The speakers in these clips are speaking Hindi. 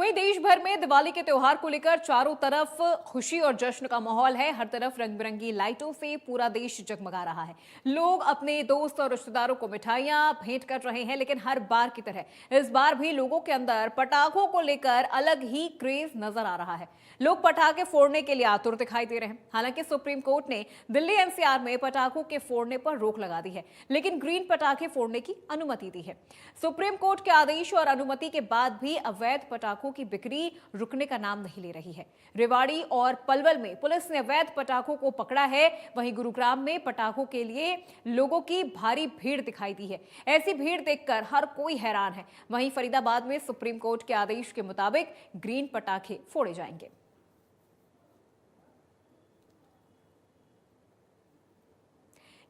वहीं देश भर में दिवाली के त्योहार को लेकर चारों तरफ खुशी और जश्न का माहौल है। हर तरफ रंग बिरंगी लाइटों से पूरा देश जगमगा रहा है। लोग अपने दोस्त और रिश्तेदारों को मिठाइयां भेंट कर रहे हैं, लेकिन हर बार की तरह इस बार भी लोगों के अंदर पटाखों को लेकर अलग ही क्रेज नजर आ रहा है। लोग पटाखे फोड़ने के लिए आतुर दिखाई दे रहे हैं। हालांकि सुप्रीम कोर्ट ने दिल्ली एनसीआर में पटाखों के फोड़ने पर रोक लगा दी है, लेकिन ग्रीन पटाखे फोड़ने की अनुमति दी है। सुप्रीम कोर्ट के आदेश और अनुमति के बाद भी अवैध पटाखों की बिक्री रुकने का नाम नहीं ले रही है। रेवाड़ी और पलवल में पुलिस ने अवैध पटाखों को पकड़ा है। वहीं गुरुग्राम में पटाखों के लिए लोगों की भारी भीड़ दिखाई दी है। ऐसी भीड़ देखकर हर कोई हैरान है। वहीं फरीदाबाद में सुप्रीम कोर्ट के आदेश के मुताबिक ग्रीन पटाखे फोड़े जाएंगे।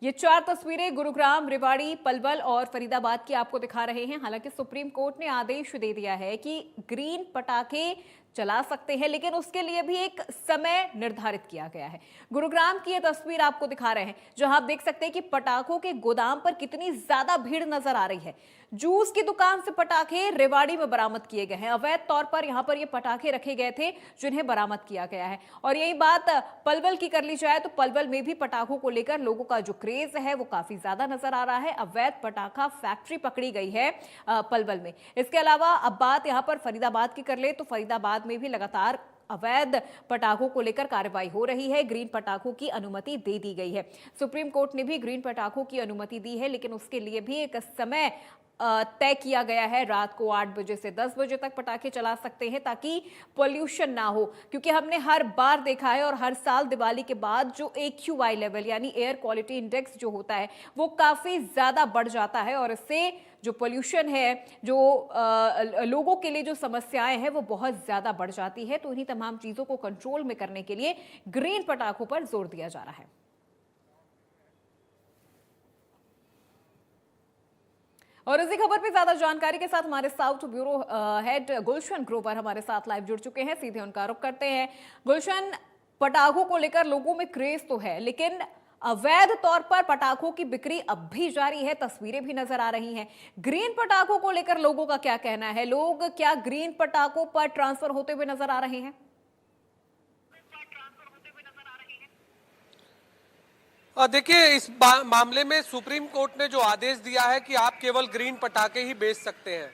ये चार तस्वीरें गुरुग्राम, रेवाड़ी, पलवल और फरीदाबाद की आपको दिखा रहे हैं। हालांकि सुप्रीम कोर्ट ने आदेश दे दिया है कि ग्रीन पटाखे चला सकते हैं, लेकिन उसके लिए भी एक समय निर्धारित किया गया है। गुरुग्राम की ये तस्वीर आपको दिखा रहे हैं, जहां आप देख सकते हैं कि पटाखों के गोदाम पर कितनी ज्यादा भीड़ नजर आ रही है। जूस की दुकान से पटाखे रेवाड़ी में बरामद किए गए हैं। अवैध तौर पर यहां पर ये पटाखे रखे गए थे, जिन्हें बरामद किया गया है। और यही बात पलवल की कर ली जाए तो पलवल में भी पटाखों को लेकर लोगों का जो क्रेज है वो काफी ज्यादा नजर आ रहा है। अवैध पटाखा फैक्ट्री पकड़ी गई है पलवल में। इसके अलावा अब बात यहां पर फरीदाबाद की कर ले तो फरीदाबाद में भी लगातार अवैध पटाखों को लेकर कार्रवाई हो रही है। ग्रीन पटाखों की अनुमति दे दी गई है। सुप्रीम कोर्ट ने भी ग्रीन पटाखों की अनुमति दी है, लेकिन उसके लिए भी एक समय तय किया गया है। रात को 8 बजे से 10 बजे तक पटाखे चला सकते हैं, ताकि पोल्यूशन ना हो। क्योंकि हमने हर बार देखा है और हर साल दिवाली के बाद जो AQI लेवल यानी एयर क्वालिटी इंडेक्स जो होता है वो काफी ज्यादा बढ़ जाता है, और इससे जो पोल्यूशन है, जो लोगों के लिए जो समस्याएं हैं वो बहुत ज्यादा बढ़ जाती है। तो इन्हीं तमाम चीजों को कंट्रोल में करने के लिए ग्रीन पटाखों पर जोर दिया जा रहा है। और इसी खबर पे ज्यादा जानकारी के साथ हमारे south bureau head Gulshan Grover हमारे साथ लाइव जुड़ चुके हैं। सीधे उनका रुख करते हैं। गुलशन, पटाखों को लेकर लोगों में क्रेज तो है, लेकिन अवैध तौर पर पटाखों की बिक्री अब भी जारी है। तस्वीरें भी नजर आ रही हैं। ग्रीन पटाखों को लेकर लोगों का क्या कहना है? लोग क्या ग्रीन पटाखों पर ट्रांसफर होते हुए नजर आ रहे हैं? देखिए, इस मामले में सुप्रीम कोर्ट ने जो आदेश दिया है कि आप केवल ग्रीन पटाखे ही बेच सकते हैं,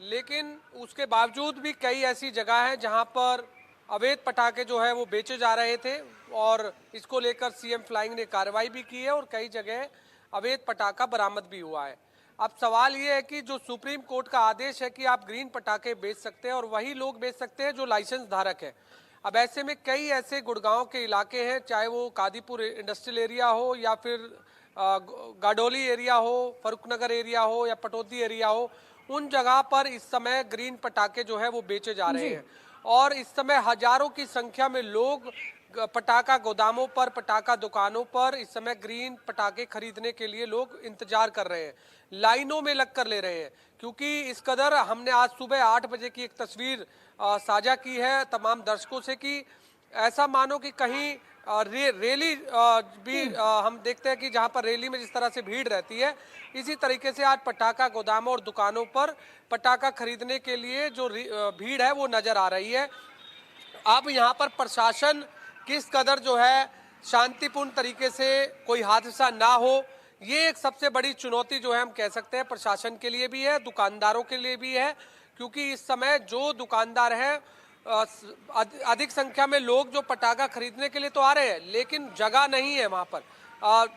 लेकिन उसके बावजूद भी कई ऐसी जगह हैं जहां पर अवैध पटाखे जो है वो बेचे जा रहे थे, और इसको लेकर सीएम फ्लाइंग ने कार्रवाई भी की है और कई जगह अवैध पटाखा बरामद भी हुआ है। अब सवाल ये है कि जो सुप्रीम कोर्ट का आदेश है कि आप ग्रीन पटाखे बेच सकते हैं, और वही लोग बेच सकते हैं जो लाइसेंस धारक है। अब ऐसे में कई ऐसे गुड़गांव के इलाके हैं, चाहे वो कादीपुर इंडस्ट्रियल एरिया हो या फिर गाडोली एरिया हो, फरुखनगर एरिया हो या पटौदी एरिया हो, उन जगह पर इस समय ग्रीन पटाखे जो है वो बेचे जा रहे हैं। और इस समय हजारों की संख्या में लोग पटाखा गोदामों पर, पटाखा दुकानों पर इस समय ग्रीन पटाखे खरीदने के लिए लोग इंतजार कर रहे हैं, लाइनों में लगकर ले रहे हैं। क्योंकि इस कदर हमने आज सुबह 8 बजे की एक तस्वीर साझा की है तमाम दर्शकों से कि ऐसा मानो कि कहीं रैली भी हम देखते हैं कि जहां पर रैली में जिस तरह से भीड़ रहती है, इसी तरीके से आज पटाखा गोदामों और दुकानों पर पटाखा खरीदने के लिए जो भीड़ है वो नजर आ रही है। अब यहाँ पर प्रशासन किस कदर जो है शांतिपूर्ण तरीके से कोई हादसा ना हो, ये एक सबसे बड़ी चुनौती जो है हम कह सकते हैं प्रशासन के लिए भी है, दुकानदारों के लिए भी है। क्योंकि इस समय जो दुकानदार हैं, अधिक संख्या में लोग जो पटाखा खरीदने के लिए तो आ रहे हैं, लेकिन जगह नहीं है वहाँ पर।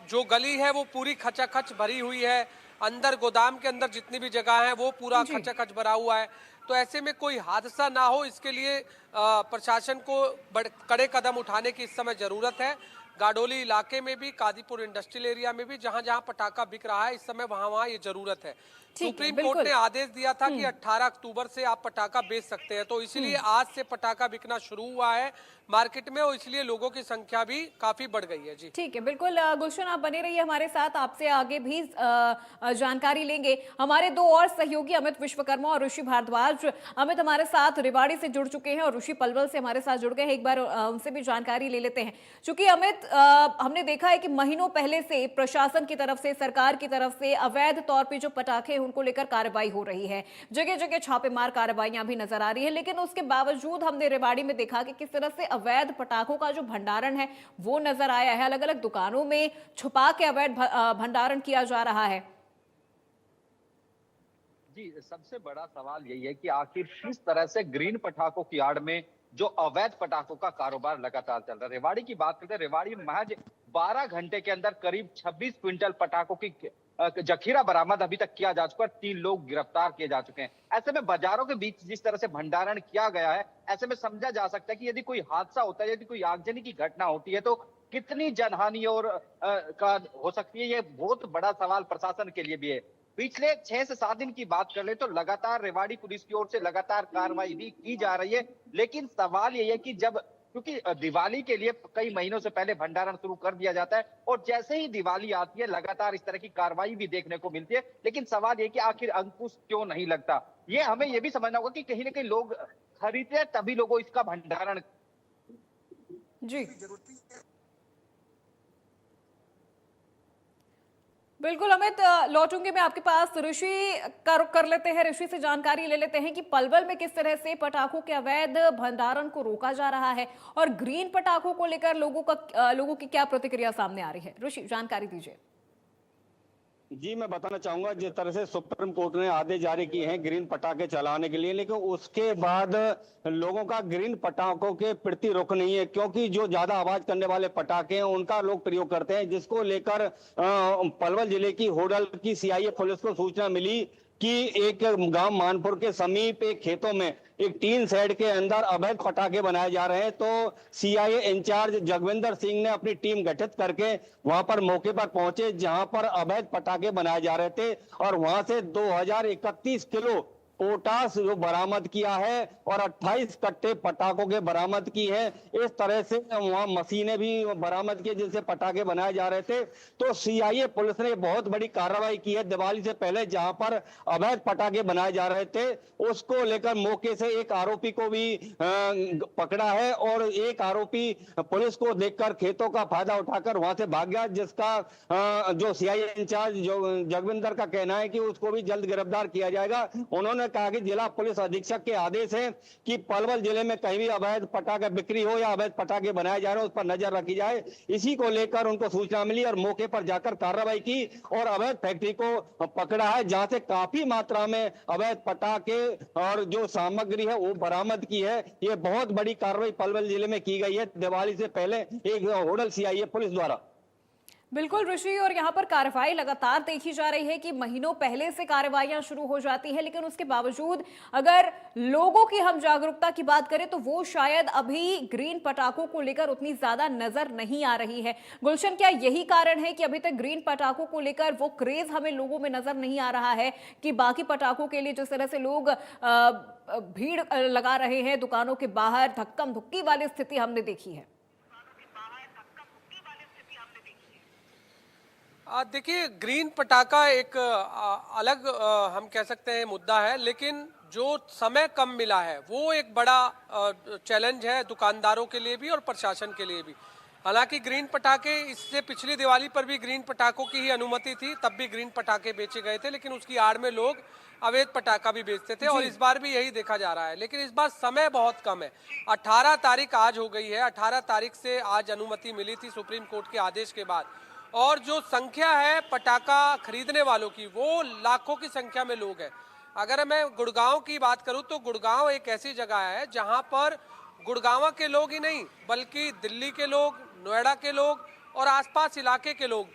जो गली है वो पूरी खचाखच भरी हुई है, अंदर गोदाम के अंदर जितनी भी जगह है वो पूरा खचाखच भरा हुआ है। तो ऐसे में कोई हादसा ना हो, इसके लिए प्रशासन को कड़े कदम उठाने की इस समय जरूरत है। गाडोली इलाके में भी, कादीपुर इंडस्ट्रियल एरिया में भी जहां जहां पटाखा बिक रहा है इस समय, वहां ये जरूरत है। सुप्रीम कोर्ट ने आदेश दिया था कि 18 अक्टूबर से आप पटाखा बेच सकते हैं, तो इसलिए आज से पटाखा बिकना शुरू हुआ है मार्केट में, और इसलिए लोगों की संख्या भी काफी बढ़ गई है। जी ठीक है, बिल्कुल गुलशन, आप बने रहिए हमारे साथ। आपसे आगे भी जानकारी लेंगे। हमारे दो और सहयोगी अमित विश्वकर्मा और ऋषि भारद्वाज, अमित हमारे साथ रेवाड़ी से जुड़ चुके हैं और ऋषि पलवल से हमारे साथ जुड़ गए हैं। एक बार उनसे भी जानकारी ले लेते हैं। चूंकि अमित, हमने देखा है कि महीनों पहले से प्रशासन की तरफ से, सरकार की तरफ से अवैध तौर पर जो पटाखे उनको लेकर कार्रवाई हो रही है। जगह जगह छापेमार कार्रवाइयां भी नजर आ रही है, लेकिन उसके बावजूद हमने रेवाड़ी में देखा कि किस तरह से अवैध पटाखों का जो भंडारण है वो नजर आया है। अलग अलग दुकानों में छुपा के अवैध भंडारण किया जा रहा है। जी, सबसे बड़ा सवाल यही है कि आखिर किस तरह से ग्रीन पटाखों की आड़ में जो अवैध पटाखों का कारोबार लगातार चल रहा है। रेवाड़ी की बात करते हैं, रेवाड़ी में महज 12 घंटे के अंदर करीब 26 क्विंटल पटाखों की जखीरा बरामद अभी तक किया जा चुका है। 3 लोग गिरफ्तार किए जा चुके हैं। ऐसे में बाजारों के बीच जिस तरह से भंडारण किया गया है, ऐसे में समझा जा सकता है कि यदि कोई हादसा होता है, यदि कोई आगजनी की घटना होती है तो कितनी जनहानि और का हो सकती है, ये बहुत बड़ा सवाल प्रशासन के लिए भी है। पिछले 6 से 7 दिन की बात कर ले तो लगातार रेवाड़ी पुलिस की ओर से लगातार कार्रवाई भी की जा रही है। लेकिन सवाल यही है कि जब, क्योंकि दिवाली के लिए कई महीनों से पहले भंडारण शुरू कर दिया जाता है और जैसे ही दिवाली आती है लगातार इस तरह की कार्रवाई भी देखने को मिलती है। लेकिन सवाल ये कि आखिर अंकुश क्यों नहीं लगता, ये हमें ये भी समझना होगा कि कहीं ना कहीं लोग खरीदते हैं तभी लोगों इसका भंडारण। जी बिल्कुल अमित, लौटूंगी मैं आपके पास। ऋषि कर लेते हैं, ऋषि से जानकारी ले लेते हैं कि पलवल में किस तरह से पटाखों के अवैध भंडारण को रोका जा रहा है और ग्रीन पटाखों को लेकर लोगों की क्या प्रतिक्रिया सामने आ रही है। ऋषि, जानकारी दीजिए। जी, मैं बताना चाहूंगा, जिस तरह से सुप्रीम कोर्ट ने आदेश जारी किए हैं ग्रीन पटाखे चलाने के लिए, लेकिन उसके बाद लोगों का ग्रीन पटाखों के प्रति रुख नहीं है, क्योंकि जो ज्यादा आवाज करने वाले पटाखे हैं उनका लोग प्रयोग करते हैं, जिसको लेकर पलवल जिले की होडल की सीआईए पुलिस को सूचना मिली कि एक गांव मानपुर के समीप एक खेतों में एक टीन शेड के अंदर अवैध पटाखे बनाए जा रहे हैं। तो सीआईए इंचार्ज जगविंदर सिंह ने अपनी टीम गठित करके वहां पर मौके पर पहुंचे, जहां पर अवैध पटाखे बनाए जा रहे थे, और वहां से 2031 किलो पोटास जो बरामद किया है और 28 कट्टे पटाखों के बरामद की है। इस तरह से वहां मशीनें भी बरामद की जिनसे पटाखे बनाए जा रहे थे। तो सीआईए पुलिस ने बहुत बड़ी कार्रवाई की है दिवाली से पहले, जहां पर अवैध पटाखे बनाए जा रहे थे उसको लेकर मौके से एक आरोपी को भी पकड़ा है, और एक आरोपी पुलिस को देखकर खेतों का फायदा उठाकर वहां से भाग गया, जिसका जो सीआईए इंचार्ज जो जगविंदर का कहना है कि उसको भी जल्द गिरफ्तार किया जाएगा। उन्होंने कहा कि जिला पुलिस अधीक्षक के आदेश है कि पलवल जिले में कहीं भी अवैध पटाखे बिक्री हो या अवैध पटाखे बनाए जा रहे हो उस पर नजर रखी जाए। इसी को लेकर उनको सूचना मिली और मौके पर जाकर कार्रवाई की और अवैध फैक्ट्री को पकड़ा है, जहां से काफी मात्रा में अवैध पटाखे और जो सामग्री है वो बरामद की है। ये बहुत बड़ी कार्रवाई पलवल जिले में की गई है दिवाली से पहले एक होडल सीआईए पुलिस द्वारा। बिल्कुल ऋषि, और यहाँ पर कार्रवाई लगातार देखी जा रही है कि महीनों पहले से कार्रवाइयां शुरू हो जाती है, लेकिन उसके बावजूद अगर लोगों की हम जागरूकता की बात करें तो वो शायद अभी ग्रीन पटाखों को लेकर उतनी ज्यादा नजर नहीं आ रही है। गुलशन, क्या यही कारण है कि अभी तक ग्रीन पटाखों को लेकर वो क्रेज हमें लोगों में नजर नहीं आ रहा है कि बाकी पटाखों के लिए जिस तरह से लोग भीड़ लगा रहे हैं दुकानों के बाहर, धक्कम धुक्की वाली स्थिति हमने देखी है? देखिए, ग्रीन पटाखा एक अलग हम कह सकते हैं मुद्दा है, लेकिन जो समय कम मिला है वो एक बड़ा चैलेंज है दुकानदारों के लिए भी और प्रशासन के लिए भी। हालांकि ग्रीन पटाखे, इससे पिछली दिवाली पर भी ग्रीन पटाखों की ही अनुमति थी, तब भी ग्रीन पटाखे बेचे गए थे, लेकिन उसकी आड़ में लोग अवैध पटाखा भी बेचते थे, और इस बार भी यही देखा जा रहा है। लेकिन इस बार समय बहुत कम है। 18 तारीख आज हो गई है, 18 तारीख से आज अनुमति मिली थी सुप्रीम कोर्ट के आदेश के बाद, और जो संख्या है पटाखा खरीदने वालों की वो लाखों की संख्या में लोग हैं। अगर मैं गुड़गांव की बात करूं तो गुड़गांव एक ऐसी जगह है जहां पर गुड़गांव के लोग ही नहीं बल्कि दिल्ली के लोग, नोएडा के लोग और आसपास इलाके के लोग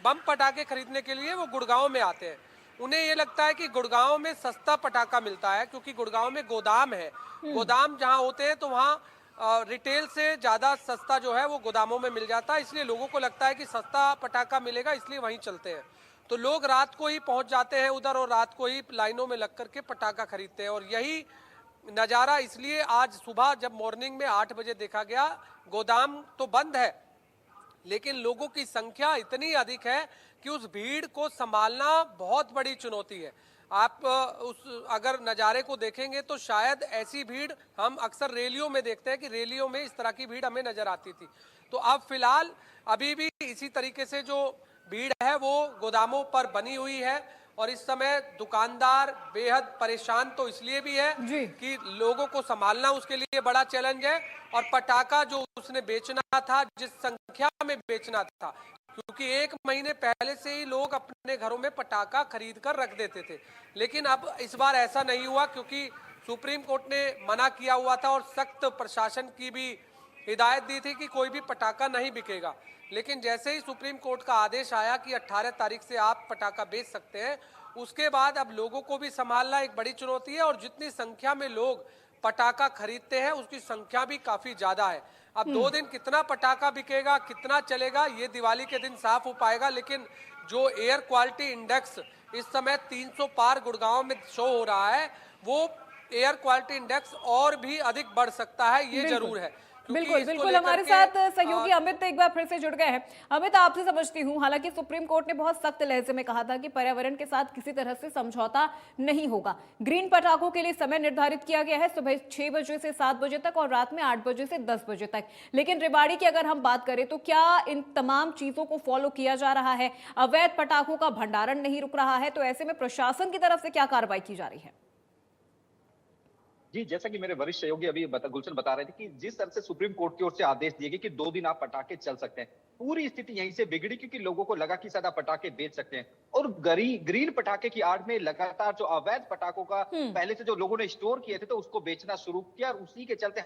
बम पटाखे खरीदने के लिए वो गुड़गांव में आते हैं। उन्हें ये लगता है कि गुड़गांव में सस्ता पटाखा मिलता है, क्योंकि गुड़गांव में गोदाम है। गोदाम जहां होते हैं तो वहां रिटेल से ज़्यादा सस्ता जो है वो गोदामों में मिल जाता है, इसलिए लोगों को लगता है कि सस्ता पटाखा मिलेगा, इसलिए वहीं चलते हैं। तो लोग रात को ही पहुंच जाते हैं उधर और रात को ही लाइनों में लग करके पटाखा खरीदते हैं। और यही नज़ारा इसलिए आज सुबह जब मॉर्निंग में 8 बजे देखा गया, गोदाम तो बंद है लेकिन लोगों की संख्या इतनी अधिक है कि उस भीड़ को संभालना बहुत बड़ी चुनौती है। आप अगर नज़ारे को देखेंगे तो शायद ऐसी भीड़ हम अक्सर रैलियों में देखते हैं कि रैलियों में इस तरह की भीड़ हमें नजर आती थी। तो अब फिलहाल अभी भी इसी तरीके से जो भीड़ है वो गोदामों पर बनी हुई है और इस समय दुकानदार बेहद परेशान तो इसलिए भी है जी। कि लोगों को संभालना उसके लिए बड़ा चैलेंज है, और पटाखा जो उसने बेचना था, जिस संख्या में बेचना था, क्योंकि 1 महीने पहले से ही लोग अपने घरों में पटाखा खरीद कर रख देते थे, लेकिन अब इस बार ऐसा नहीं हुआ, क्योंकि सुप्रीम कोर्ट ने मना किया हुआ था और सख्त प्रशासन की भी हिदायत दी थी कि कोई भी पटाखा नहीं बिकेगा। लेकिन जैसे ही सुप्रीम कोर्ट का आदेश आया कि 18 तारीख से आप पटाखा बेच सकते हैं, उसके बाद अब लोगों को भी संभालना एक बड़ी चुनौती है, और जितनी संख्या में लोग पटाखा खरीदते हैं उसकी संख्या भी काफी ज्यादा है। अब 2 दिन कितना पटाखा बिकेगा, कितना चलेगा, ये दिवाली के दिन साफ हो पाएगा। लेकिन जो एयर क्वालिटी इंडेक्स इस समय 300 पार गुड़गांव में शो हो रहा है, वो एयर क्वालिटी इंडेक्स और भी अधिक बढ़ सकता है, ये जरूर है। बिल्कुल बिल्कुल, हमारे साथ सहयोगी अमित एक बार फिर से जुड़ गए हैं। अमित, आपसे समझती हूँ, हालांकि सुप्रीम कोर्ट ने बहुत सख्त लहजे में कहा था कि पर्यावरण के साथ किसी तरह से समझौता नहीं होगा। ग्रीन पटाखों के लिए समय निर्धारित किया गया है, सुबह 6 बजे से 7 बजे तक और रात में 8 बजे से 10 बजे तक। लेकिन रेवाड़ी की अगर हम बात करें तो क्या इन तमाम चीजों को फॉलो किया जा रहा है? अवैध पटाखों का भंडारण नहीं रुक रहा है, तो ऐसे में प्रशासन की तरफ से क्या कार्रवाई की जा रही है? जी, जैसा कि मेरे वरिष्ठ सहयोगी अभी गुलशन बता रहे थे कि जिस तरह से सुप्रीम कोर्ट की ओर से आदेश दिए गए कि 2 दिन आप पटाखे चल सकते हैं, पूरी स्थिति यहीं से बिगड़ी, क्योंकि लोगों को लगा कि शायद आप पटाखे बेच सकते हैं, और ग्रीन पटाखे की आड़ में लगातार जो अवैध पटाखों का पहले से जो लोगों ने स्टोर किए थे, तो उसको बेचना शुरू किया, और उसी के चलते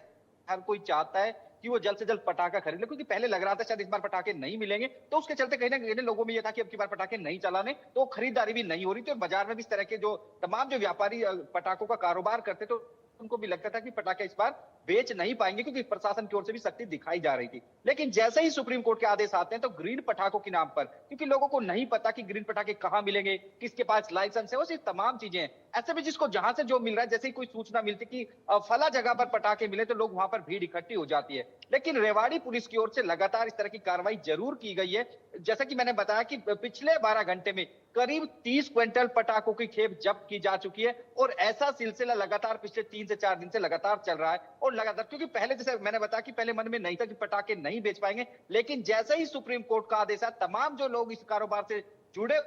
हर कोई चाहता है कि वो जल्द से जल्द पटाखा खरीद ले, क्योंकि पहले लग रहा था शायद इस बार पटाखे नहीं मिलेंगे, तो उसके चलते कहीं ना कहीं लोगों में ये था कि अब की बार पटाखे नहीं चलाने, तो खरीदारी भी नहीं हो रही थी, और बाजार में भी इस तरह के जो तमाम जो व्यापारी पटाखों का कारोबार करते, तो उनको भी लगता था कि पटाखे इस बार बेच नहीं पाएंगे, क्योंकि प्रशासन की ओर से भी सख्ती दिखाई जा रही थी। लेकिन जैसे ही सुप्रीम कोर्ट के आदेश आते हैं, तो ग्रीन पटाखों के नाम पर, क्योंकि लोगों को नहीं पता कि ग्रीन पटाखे कहां मिलेंगे, किसके पास लाइसेंस है, वो सिर्फ तमाम चीजें हैं। ऐसे में जिसको जहां से जो मिल रहा है, जैसे ही कोई सूचना मिलती कि फला जगह पर पटाखे मिले, तो लोग वहां पर भीड़ इकट्ठी हो जाती है। लेकिन रेवाड़ी पुलिस की ओर से लगातार इस तरह की कार्रवाई जरूर की गई है। जैसा कि मैंने बताया कि पिछले 12 घंटे में करीब 30 क्विंटल पटाखों की खेप जब्त की जा चुकी है, और ऐसा सिलसिला लगातार पिछले 3 से 4 दिन से लगातार चल रहा है। और लगातार, क्योंकि पहले जैसे मैंने बताया कि पहले मन में नहीं था कि पटाखे नहीं बेच पाएंगे, लेकिन जैसे ही सुप्रीम कोर्ट का आदेश आया, तमाम जो लोग इस कारोबार से जुड़े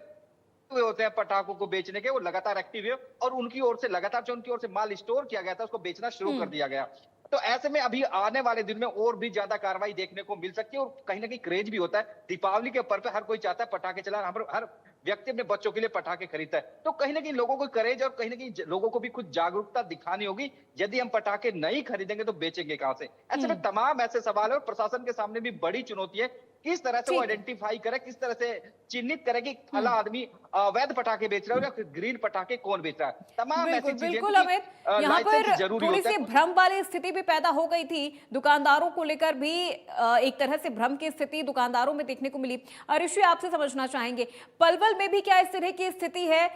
हुए होते हैं पटाखों को बेचने के, वो लगातार एक्टिव है, और उनकी ओर से लगातार जो उनकी ओर से माल स्टोर किया गया था, उसको बेचना शुरू कर दिया गया। तो ऐसे में अभी आने वाले दिन में और भी ज्यादा कार्रवाई देखने को मिल सकती है, और कहीं ना कहीं क्रेज भी होता है। दीपावली के पर्व पे हर कोई चाहता है पटाखे चलाना, हर व्यक्ति अपने बच्चों के लिए पटाखे खरीदता है, तो कहीं ना कहीं लोगों को करेज और कहीं ना कहीं लोगों को भी कुछ जागरूकता दिखानी होगी। यदि हम पटाखे नहीं खरीदेंगे तो बेचेंगे कहां से? ऐसे में तमाम ऐसे सवाल है, और प्रशासन के सामने भी बड़ी चुनौती है, किस तरह से वो आइडेंटिफाई करे, किस तरह से चिन्हित करे कि फला आदमी अवैध पटाखे बेच रहा है या ग्रीन पटाखे कौन बेच रहा है। तमाम ऐसी चीजें, बिल्कुल अमित, यहाँ पर थोड़ी सी भ्रम वाली स्थिति भी पैदा हो गई थी, दुकानदारों को लेकर भी एक तरह से भ्रम की स्थिति दुकानदारों में देखने को मिली। ऋषि, आपसे समझना चाहेंगे, पलवल में भी क्या इस तरह की स्थिति है?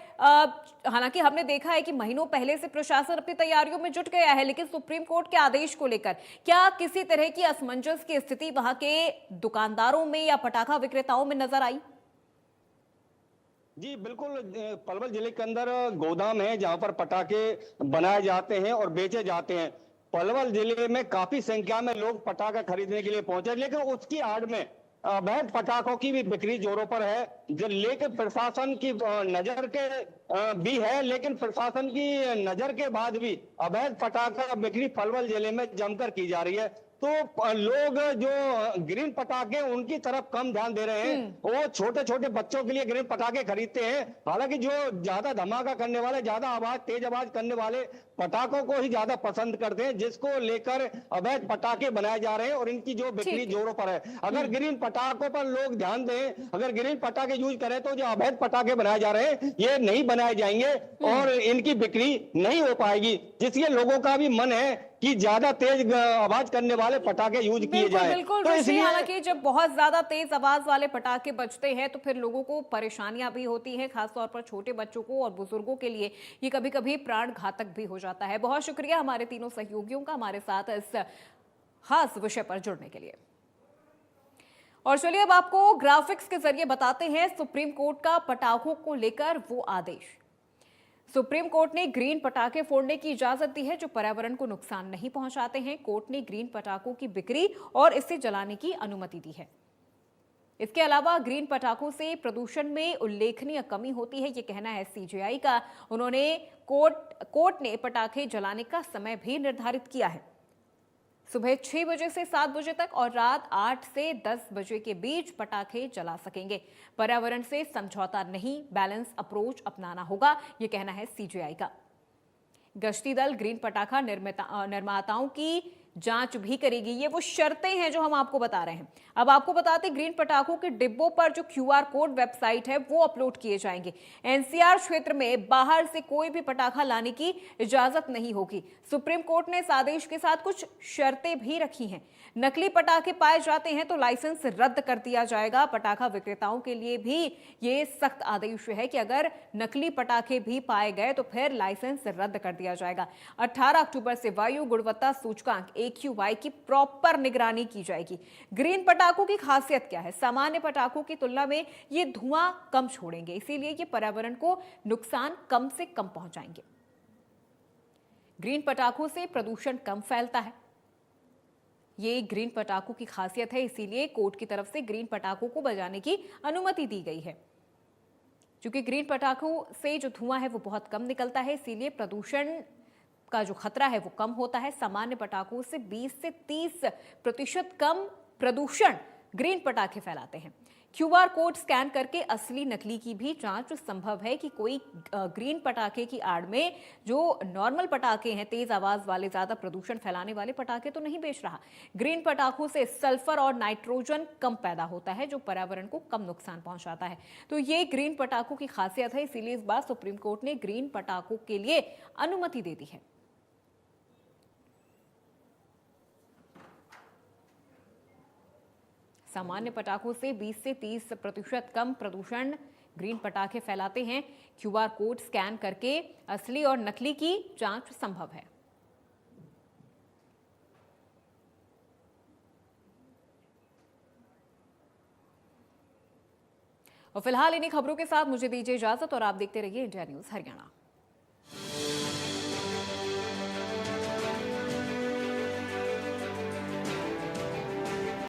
हालांकि हमने देखा है कि महीनों पहले से प्रशासन अपनी तैयारियों में जुट गया है, लेकिन सुप्रीम कोर्ट के आदेश को लेकर क्या किसी तरह की असमंजस की स्थिति वहां के दुकानदारों में या पटाखा विक्रेताओं में नजर आई? जी बिल्कुल, पलवल जिले के अंदर गोदाम है जहां पर पटाखे बनाए जाते हैं और बेचे जाते हैं। पलवल जिले में काफी संख्या में लोग पटाखा खरीदने के लिए पहुंचे, लेकिन उसकी आड़ में अवैध पटाखों की भी बिक्री जोरों पर है, जो लेकर प्रशासन की नजर के भी है, लेकिन प्रशासन की नजर के बाद भी अवैध पटाखा बिक्री पलवल जिले में जमकर की जा रही है। तो लोग जो ग्रीन पटाखे उनकी तरफ कम ध्यान दे रहे हैं, वो छोटे छोटे बच्चों के लिए ग्रीन पटाखे खरीदते हैं। हालांकि जो ज्यादा धमाका करने वाले, ज्यादा आवाज, तेज आवाज करने वाले पटाखों को ही ज्यादा पसंद करते हैं, जिसको लेकर अवैध पटाखे बनाए जा रहे हैं और इनकी जो बिक्री जोरों पर है। अगर ग्रीन पटाखों पर लोग ध्यान दें, अगर ग्रीन पटाखे यूज करें, तो जो अवैध पटाखे बनाए जा रहे हैं ये नहीं बनाए जाएंगे और इनकी बिक्री नहीं हो पाएगी, जिससे लोगों का भी मन है कि ज्यादा तेज आवाज करने वाले पटाखे यूज किए जाएं। बिल्कुल, तो इसलिए हालांकि जब बहुत ज्यादा तेज आवाज वाले पटाखे बजते हैं तो फिर लोगों को परेशानियां भी होती हैं, खासतौर पर छोटे बच्चों को और बुजुर्गों के लिए ये कभी कभी प्राण घातक भी हो जाता है। बहुत शुक्रिया हमारे तीनों सहयोगियों का हमारे साथ इस खास विषय पर जुड़ने के लिए। और चलिए अब आपको ग्राफिक्स के जरिए बताते हैं सुप्रीम कोर्ट का पटाखों को लेकर वो आदेश। सुप्रीम कोर्ट ने ग्रीन पटाखे फोड़ने की इजाजत दी है जो पर्यावरण को नुकसान नहीं पहुंचाते हैं। कोर्ट ने ग्रीन पटाखों की बिक्री और इसे जलाने की अनुमति दी है। इसके अलावा ग्रीन पटाखों से प्रदूषण में उल्लेखनीय कमी होती है, ये कहना है सीजेआई का। उन्होंने कोर्ट ने पटाखे जलाने का समय भी निर्धारित किया है, सुबह 6 बजे से 7 बजे तक और रात 8 से 10 बजे के बीच पटाखे जला सकेंगे। पर्यावरण से समझौता नहीं, बैलेंस अप्रोच अपनाना होगा, ये कहना है सीजेआई का। गश्ती दल ग्रीन पटाखा निर्माताओं की जांच भी करेगी। ये वो शर्तें हैं जो हम आपको बता रहे हैं। अब आपको बताते, ग्रीन पटाखों के डिब्बों पर जो क्यूआर कोड वेबसाइट है वो अपलोड किए जाएंगे। एनसीआर क्षेत्र में बाहर से कोई भी पटाखा लाने की इजाजत नहीं होगी। सुप्रीम कोर्ट ने इस आदेश के साथ कुछ शर्तें भी रखी हैं। नकली पटाखे पाए जाते हैं तो लाइसेंस रद्द कर दिया जाएगा। पटाखा विक्रेताओं के लिए भी ये सख्त आदेश है कि अगर नकली पटाखे भी पाए गए तो फिर लाइसेंस रद्द कर दिया जाएगा। 18 अक्टूबर से वायु गुणवत्ता सूचकांक AQI की प्रॉपर निगरानी की जाएगी। ग्रीन पटाखों की खासियत क्या है? सामान्य पटाखों की तुलना में ये धुआं कम छोड़ेंगे, इसीलिए ये पर्यावरण को नुकसान कम से कम पहुंचाएंगे। ग्रीन पटाखों से प्रदूषण कम फैलता है, ये ग्रीन पटाखों की खासियत है, इसीलिए कोर्ट की तरफ से ग्रीन पटाखों को बजाने की अनुमति दी गई है। क्योंकि ग्रीन पटाखों से जो धुआं है वो बहुत कम निकलता है, इसीलिए प्रदूषण का जो खतरा है वो कम होता है। सामान्य पटाखों से 20 से 30% कम प्रदूषण ग्रीन पटाखे फैलाते हैं। क्यूआर कोड स्कैन करके असली नकली की भी जांच संभव है कि कोई ग्रीन पटाखे की आड़ में जो नॉर्मल पटाखे हैं, तेज आवाज वाले, ज्यादा प्रदूषण फैलाने वाले पटाखे तो नहीं बेच रहा। ग्रीन पटाखों से सल्फर और नाइट्रोजन कम पैदा होता है, जो पर्यावरण को कम नुकसान पहुंचाता है। तो ये ग्रीन पटाखों की खासियत है, इसीलिए इस बार सुप्रीम कोर्ट ने ग्रीन पटाखों के लिए अनुमति दे दी है। सामान्य पटाखों से 20 से 30% कम प्रदूषण ग्रीन पटाखे फैलाते हैं। क्यूआर कोड स्कैन करके असली और नकली की जांच संभव है। और फिलहाल इन्हीं खबरों के साथ मुझे दीजिए इजाजत और आप देखते रहिए इंडिया न्यूज हरियाणा।